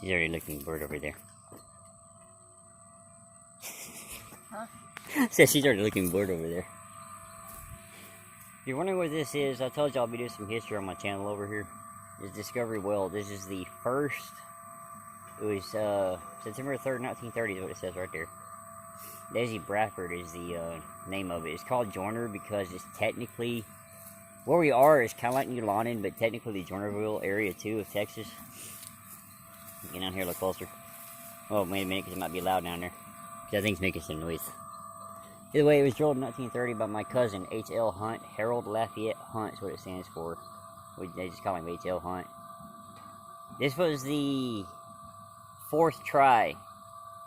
She's already looking bored over there. Huh? Says she's already looking bored over there. If you're wondering what this is, I told you I'll be doing some history on my channel over here. It's Discovery Well. This is the first. It was September 3rd, 1930 is what it says right there. Daisy Bradford is the name of it. It's called Joyner because it's technically, where we are is kind of like New London, but technically the Joynerville area too of Texas. Get down here a little closer. Oh, wait a minute, because it might be loud down there. Because I think it's making some noise. Either way, it was drilled in 1930 by my cousin, H.L. Hunt. Harold Lafayette Hunt is what it stands for. They just call him H.L. Hunt. This was the 4th try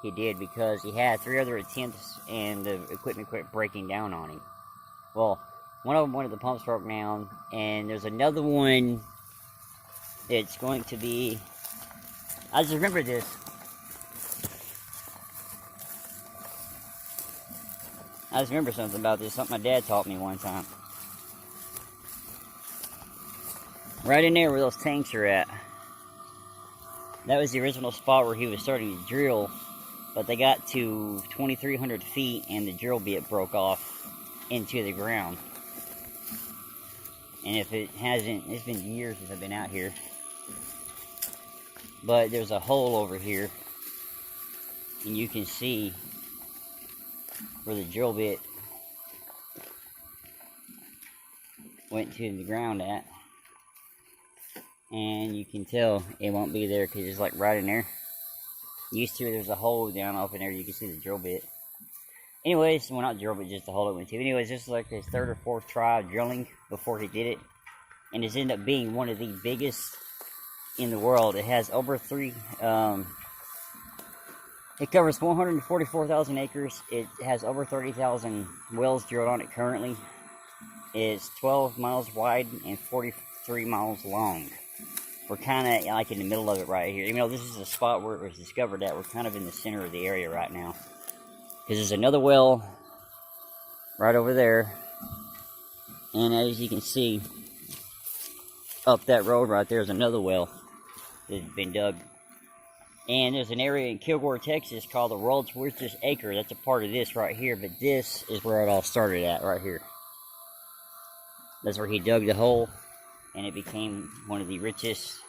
he did because he had 3 other attempts and the equipment quit breaking down on him. Well, one of the pumps broke down, and there's another one that's going to be... I just remember this. I just remember something about this, something my dad taught me one time. Right in there where those tanks are at. That was the original spot where he was starting to drill, but they got to 2,300 feet and the drill bit broke off into the ground. And if it hasn't, it's been years since I've been out here. But there's a hole over here, and you can see where the drill bit went to the ground at. And you can tell it won't be there because it's like right in there. Used to, there's a hole down off in there, you can see the drill bit. Anyways, well, not drill bit, just the hole it went to. Anyways, this is like his 3rd or 4th try of drilling before he did it. And it's ended up being one of the biggest in the world. It has over it covers 144,000 acres. It has over 30,000 wells drilled on it currently. It's 12 miles wide and 43 miles long. We're kind of like in the middle of it right here. Even though this is the spot where it was discovered at, we're kind of in the center of the area right now. Because there's another well right over there. And as you can see, up that road right there is another well that's been dug. And there's an area in Kilgore, Texas called the World's Richest Acre. That's a part of this right here, but this is where it all started at, right here. That's where he dug the hole, and it became one of the richest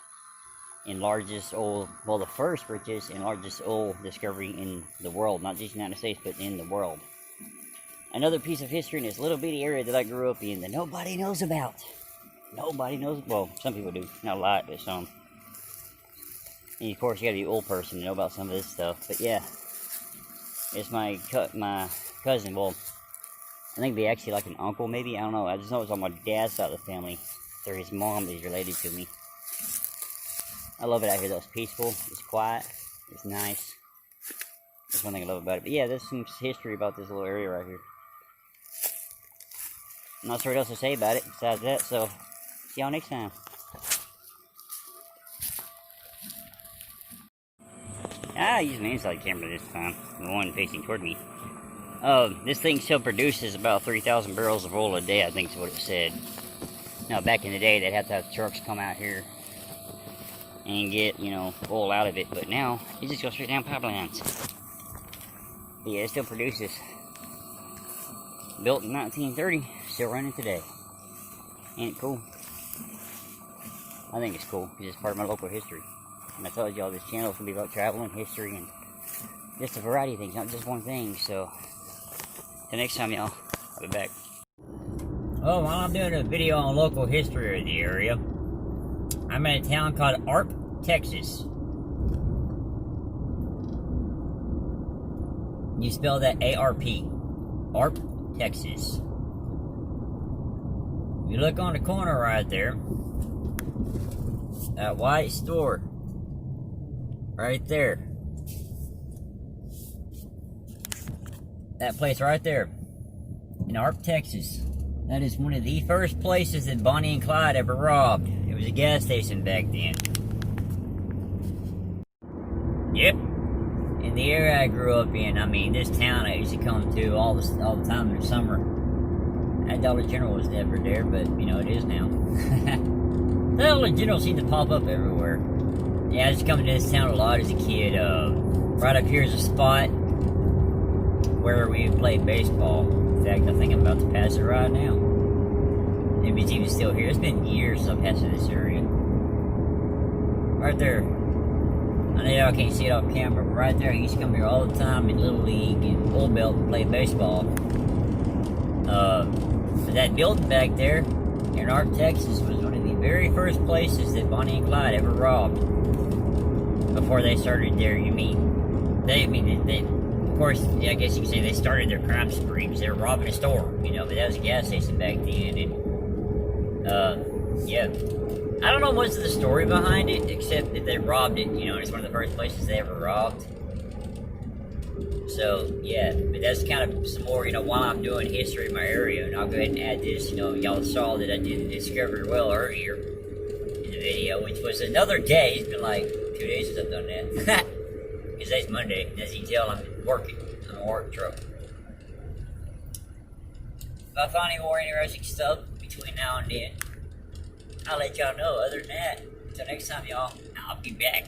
and largest oil, well, the first richest and largest oil discovery in the world. Not just the United States, but in the world. Another piece of history in this little bitty area that I grew up in that nobody knows about. Nobody knows, well, some people do, not a lot, but some. And of course, you gotta be an old person to know about some of this stuff. But yeah, it's my cousin. Well, I think they actually like an uncle, maybe. I don't know. I just know it's on my dad's side of the family. They're his mom is related to me. I love it out here though. It's peaceful. It's quiet. It's nice. That's one thing I love about it. But yeah, there's some history about this little area right here. I'm not sure what else to say about it besides that. So, see y'all next time. I use an inside camera this time, the one facing toward me. This thing still produces about 3,000 barrels of oil a day, I think is what it said. Now, back in the day, they'd have to have trucks come out here and get, you know, oil out of it. But now, it just goes straight down pipelines. But yeah, it still produces. Built in 1930, still running today. Ain't it cool? I think it's cool, because it's part of my local history. And I told y'all this channel is going to be about travel and history and just a variety of things, not just one thing. So, till next time, y'all, I'll be back. Oh, while I'm doing a video on local history of the area, I'm in a town called Arp, Texas. You spell that A-R-P. Arp, Texas. You look on the corner right there, that white store. Right there. That place right there. In Arp, Texas. That is one of the first places that Bonnie and Clyde ever robbed. It was a gas station back then. Yep. In the area I grew up in, I mean, this town I used to come to all the time in the summer. That Dollar General was never there, but, you know, it is now. The Dollar General seems to pop up everywhere. Yeah, I was coming to this town a lot as a kid. Right up here is a spot where we played baseball. In fact, I think I'm about to pass it right now. Maybe it's even still here. It's been years since I've passed through this area. Right there. I know y'all can't see it off camera, but right there, I used to come here all the time in Little League and Bull Belt and play baseball. But that building back there in Ark, Texas was one of the very first places that Bonnie and Clyde ever robbed. Before they started their, they, of course, yeah, I guess you could say they started their crime spree because they were robbing a store, you know, but that was a gas station back then, and, yeah. I don't know much of the story behind it, except that they robbed it, you know, it's one of the first places they ever robbed. So, yeah, but that's kind of some more, you know, while I'm doing history in my area, and I'll go ahead and add this, you know, y'all saw that I did the Discovery Well earlier in the video, which was another day. It's been like 2 days since I've done that. Because today's Monday, and as you can tell, I'm working. I'm a work truck. If I find any more interesting stuff between now and then, I'll let y'all know. Other than that, until next time, y'all, I'll be back.